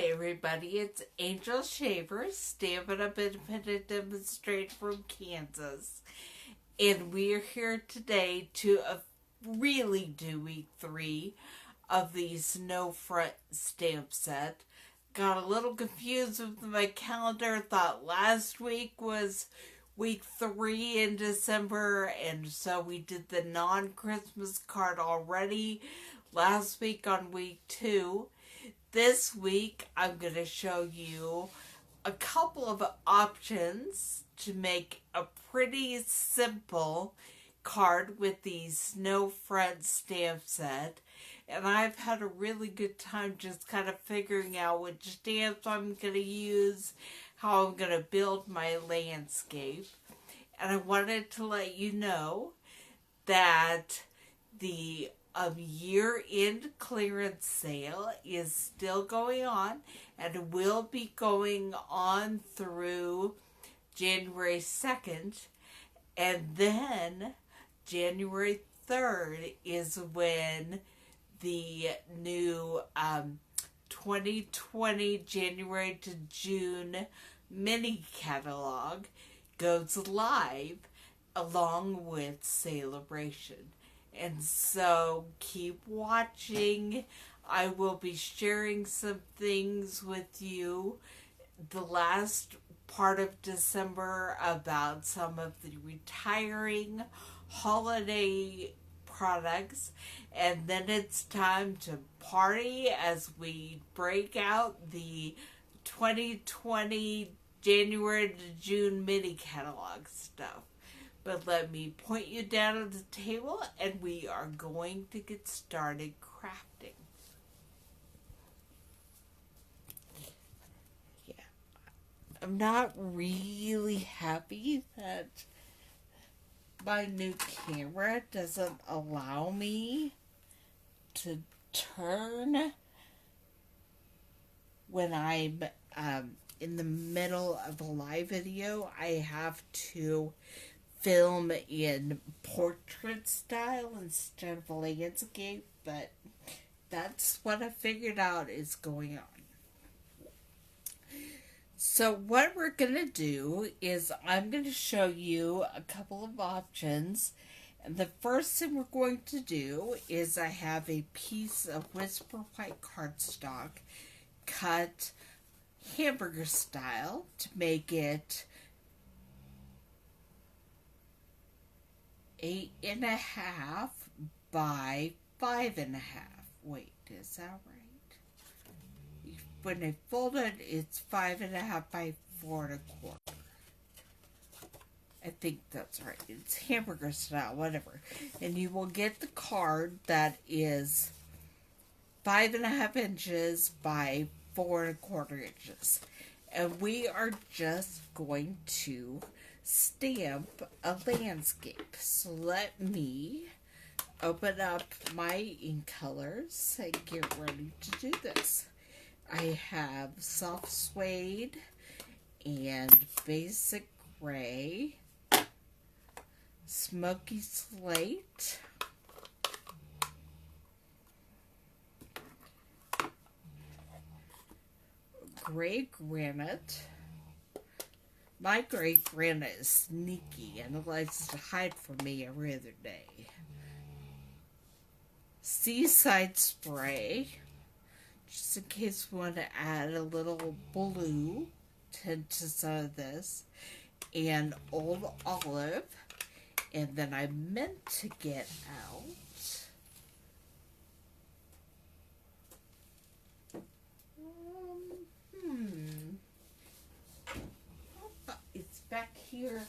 everybody, it's Angel Shaver, Stampin Up Independent Demonstrator from Kansas. And we're here today to really do week 3 of the Snow Front stamp set. Got a little confused with my calendar, thought last week was week 3 in December, and so we did the non-Christmas card already last week on week 2. This week, I'm going to show you a couple of options to make a pretty simple card with the Snow Front stamp set. And I've had a really good time just kind of figuring out which stamps I'm going to use, how I'm going to build my landscape. And I wanted to let you know that the year-end clearance sale is still going on and will be going on through January 2nd, and then January 3rd is when the new 2020 January to June mini catalog goes live along with Celebration. And so keep watching. I will be sharing some things with you the last part of December about some of the retiring holiday products. And then it's time to party as we break out the 2020 January to June mini catalog stuff. But let me point you down at the table and we are going to get started crafting. Yeah, I'm not really happy that my new camera doesn't allow me to turn when I'm in the middle of a live video. I have to film in portrait style instead of a landscape, but that's what I figured out is going on. So what we're going to do is I'm going to show you a couple of options. And the first thing we're going to do is I have a piece of Whisper White cardstock cut hamburger style to make it 8.5 by 5.5. Wait, is that right? When I fold it, it's 5.5 by 4.25. I think that's right. It's hamburger style, whatever. And you will get the card that is 5.5 inches by 4.25 inches. And we are just going to stamp a landscape. So let me open up my ink colors and get ready to do this. I have soft suede and basic gray, smoky slate, gray granite. My gray granite is sneaky and it likes to hide from me every other day. Seaside spray, just in case we want to add a little blue tint to some of this, and old olive. And then I meant to get out it's back here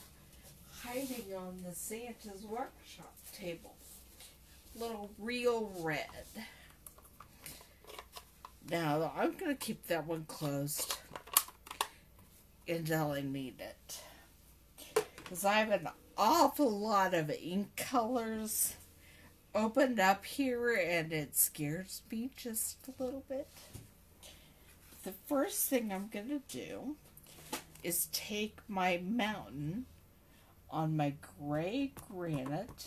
hiding on the Santa's workshop table. Little real red. Now I'm going to keep that one closed until I need it, because I have an awful lot of ink colors opened up here and it scares me just a little bit. The first thing I'm going to do is take my mountain on my gray granite,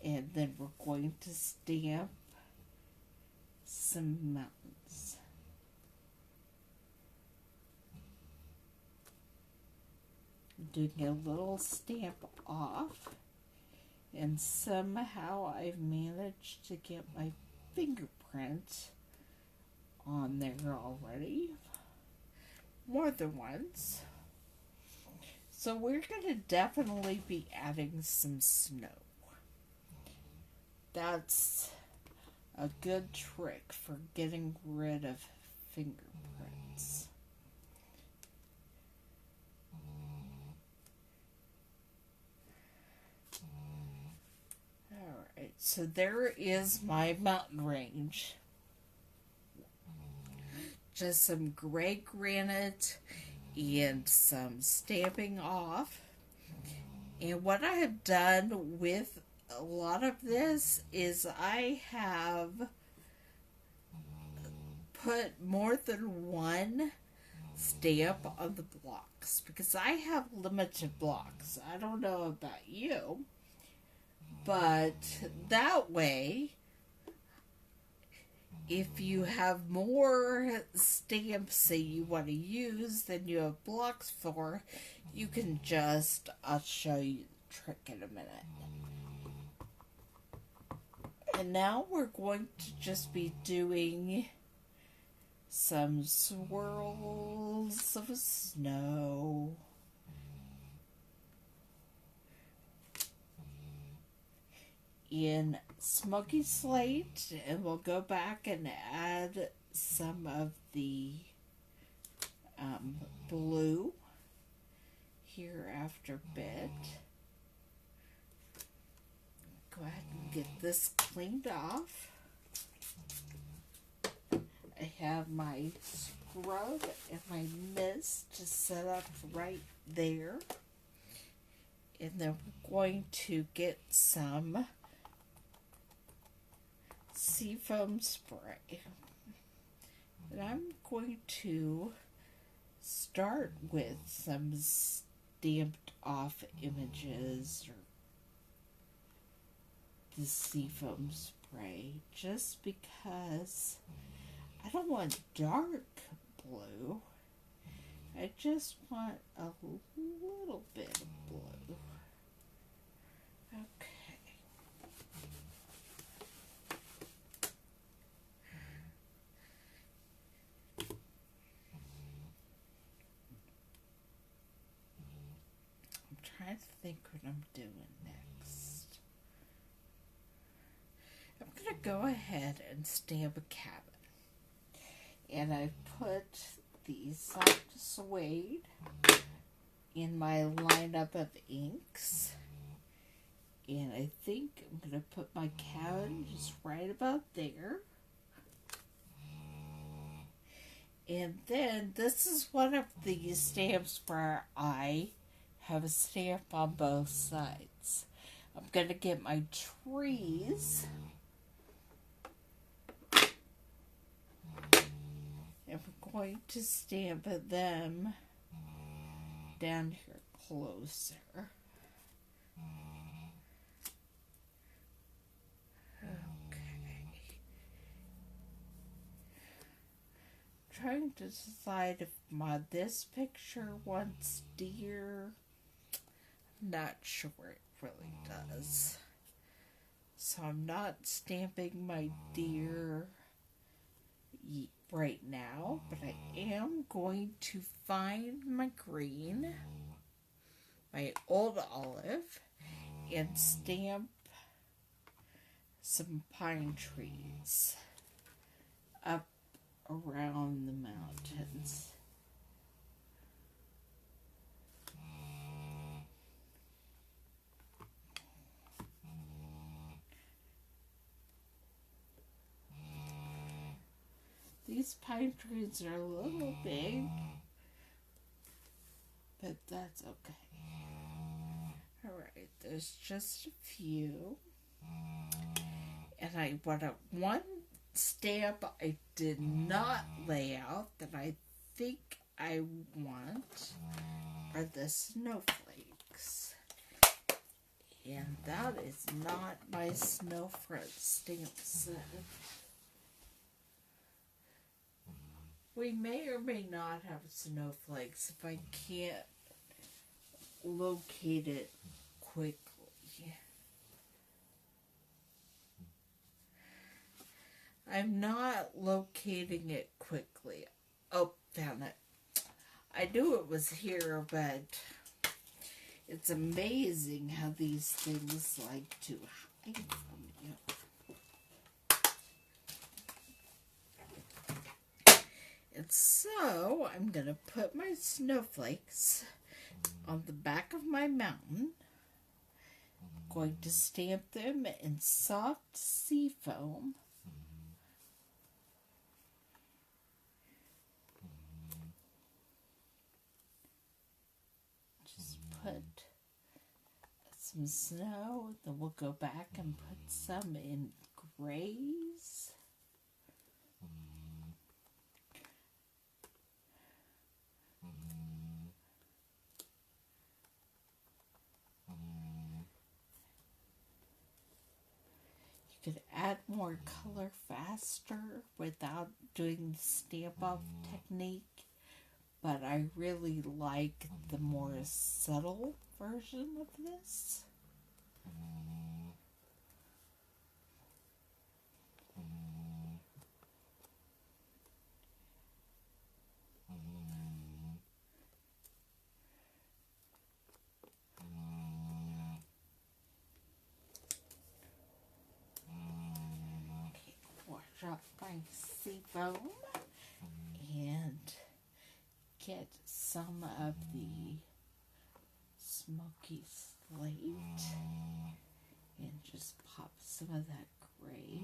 and then we're going to stamp some mountains. Doing a little stamp off, and somehow I've managed to get my fingerprint on there already, more than once. So we're going to definitely be adding some snow. That's a good trick for getting rid of fingerprints. Alright, so there is my mountain range. Just some gray granite and some stamping off. And what I have done with a lot of this is I have put more than one stamp on the blocks because I have limited blocks. I don't know about you, but that way, if you have more stamps that you want to use than you have blocks for, you can just, I'll show you the trick in a minute. And now we're going to just be doing some swirls of snow. In Smoky Slate, and we'll go back and add some of the blue here after a bit. Go ahead and get this cleaned off. I have my scrub and my mist to set up right there. And then we're going to get some seafoam spray. And I'm going to start with some stamped off images or the seafoam spray just because I don't want dark blue. I just want a little bit of blue. Okay. I'm trying to think what I'm doing next. I'm going to go ahead and stamp a cabin. And I put the soft suede in my lineup of inks. And I think I'm going to put my cabin just right about there. And then this is one of the stamps where I have a stamp on both sides. I'm going to get my trees. And we're going to stamp them down here closer. Okay. Trying to decide if this picture wants deer. I'm not sure it really does. So I'm not stamping my deer right now, but I am going to find my green, my old olive, and stamp some pine trees up around the mountains. These pine trees are a little big, but that's okay. Alright, there's just a few. And I want one stamp I did not lay out that I think I want are the snowflakes. And that is not my snowflake stamp set. We may or may not have snowflakes if I can't locate it quickly. I'm not locating it quickly. Oh, found it. I knew it was here, but it's amazing how these things like to hide from you. And so, I'm going to put my snowflakes on the back of my mountain. I'm going to stamp them in soft sea foam. Just put some snow, then we'll go back and put some in grays. You could add more color faster without doing the stamp off technique, but I really like the more subtle version of this. Wash up my sea foam and get some of the smoky slate and just pop some of that gray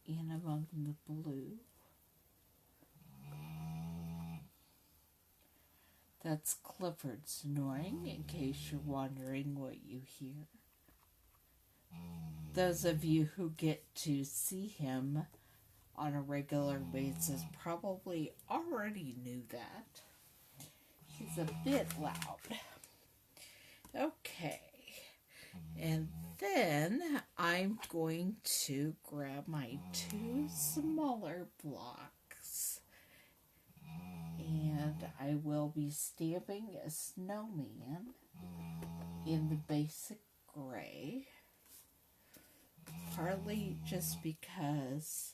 in among the blue. That's Clifford snoring, in case you're wondering what you hear. Those of you who get to see him on a regular basis probably already knew that. He's a bit loud. Okay. And then I'm going to grab my two smaller blocks and I will be stamping a snowman in the basic gray. Partly just because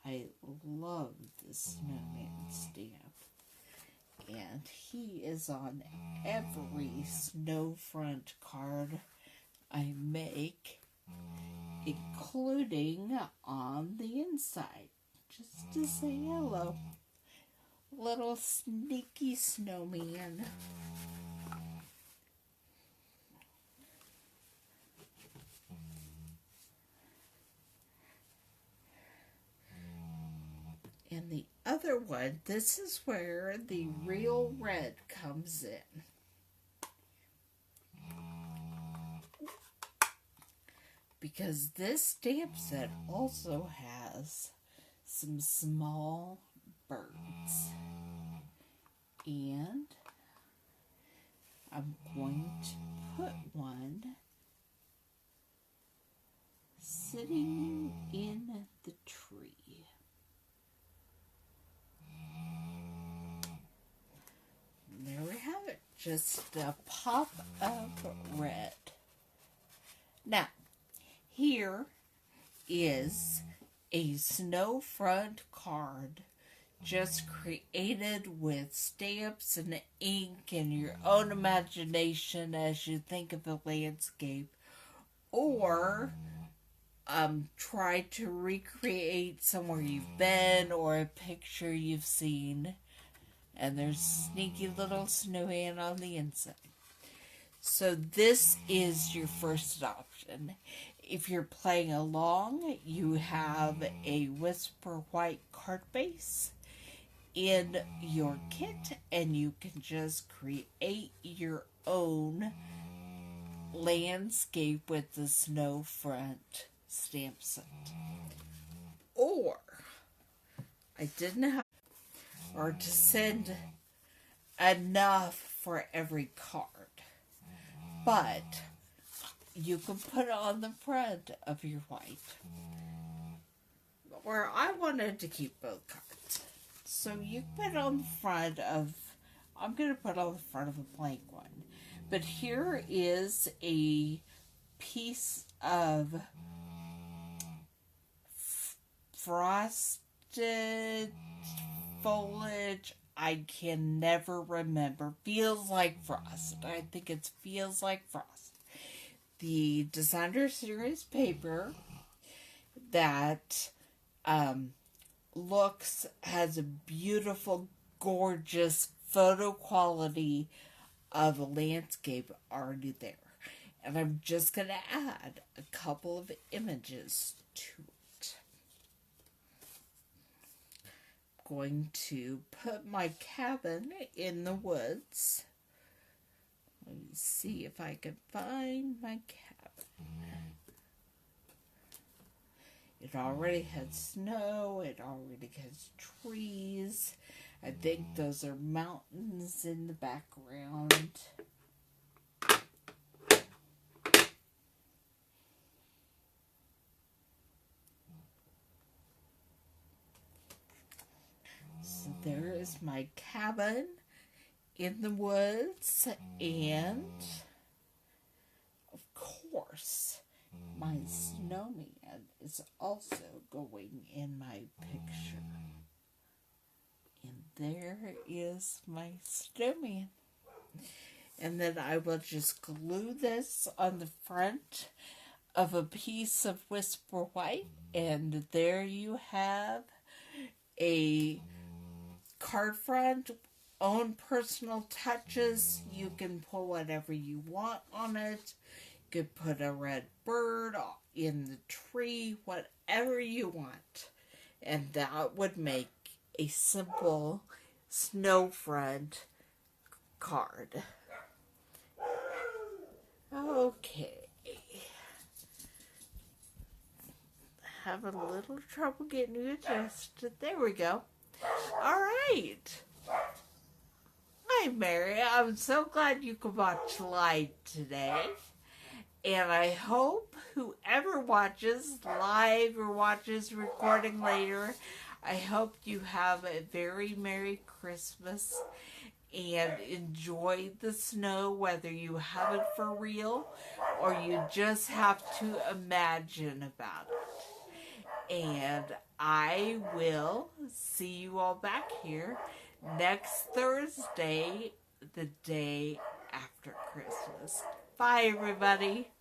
I love the snowman stamp. And he is on every snow front card I make, including on the inside, just to say hello. Little sneaky snowman. And the other one, this is where the real red comes in. Because this stamp set also has some small birds. And I'm going to put one sitting in the tree. There we have it, just a pop of red. Now, here is a snow front card just created with stamps and ink and your own imagination as you think of the landscape, or try to recreate somewhere you've been or a picture you've seen. And there's sneaky little snowman on the inside. So this is your first option. If you're playing along, you have a Whisper White card base in your kit, and you can just create your own landscape with the snow front stamp set. Or, I didn't have or to send enough for every card. But you can put it on the front of your white. Where I wanted to keep both cards. So you put it on the front of, I'm going to put on the front of a blank one. But here is a piece of frosted foliage. I can never remember. Feels like frost. I think it feels like frost. The Designer Series paper that has a beautiful, gorgeous photo quality of a landscape already there. And I'm just going to add a couple of images to it. I'm going to put my cabin in the woods. Let me see if I can find my cabin. It already has snow. It already has trees. I think those are mountains in the background. So there is my cabin in the woods, and of course my snowman is also going in my picture. And there is my snowman. And then I will just glue this on the front of a piece of Whisper White, and there you have a card front. Own personal touches. You can pull whatever you want on it. You could put a red bird in the tree, whatever you want. And that would make a simple snow front card. Okay. Having a little trouble getting you adjusted. There we go. All right. Hi, Mary. I'm so glad you could watch live today. And I hope whoever watches live or watches recording later, I hope you have a very Merry Christmas and enjoy the snow, whether you have it for real or you just have to imagine about it. And I will see you all back here next Thursday, the day after Christmas. Bye, everybody.